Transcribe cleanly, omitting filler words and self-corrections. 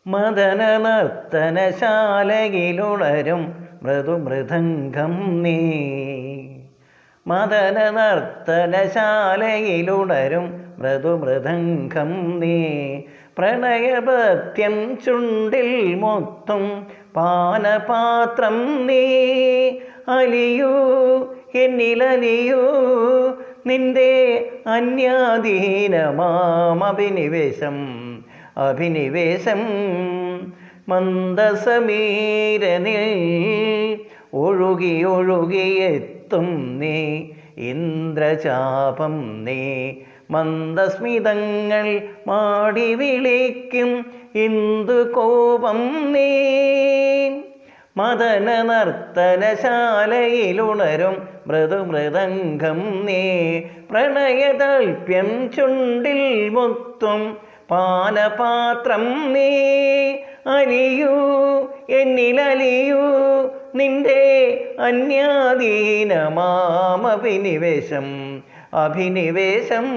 മദന നർത്തനശാലയിലുണരും മൃദുമൃദംഗം നീ. മദന നർത്തനശാലയിലുണരും മൃദുമൃദംഗം നീ. പ്രണയഭൃത്യം ചുണ്ടിൽ മൊത്തും പാനപാത്രം നീ. അലിയൂ എന്നിലലിയൂ നിന്റെ അന്യാധീനമാമഭിനിവേശം അഭിനിവേശം. മന്ദസമീരനിൽ ഒഴുകി ഒഴുകിയെത്തും നീ ഇന്ദ്രചാപം നീ. മന്ദസ്മിതങ്ങൾ മാടി വിളിക്കും ഇന്ദുകോപം നീ. മദന നർത്തനശാലയിലുണരും മൃദുമൃദംഗം നീ. പ്രണയതാൽപ്യം ചുണ്ടിൽ മുത്തും പാനപാത്രം നീ. അലിയൂ എന്നിലലിയൂ നിന്റെ അന്യാധീനമാമഭിനിവേശം അഭിനിവേശം.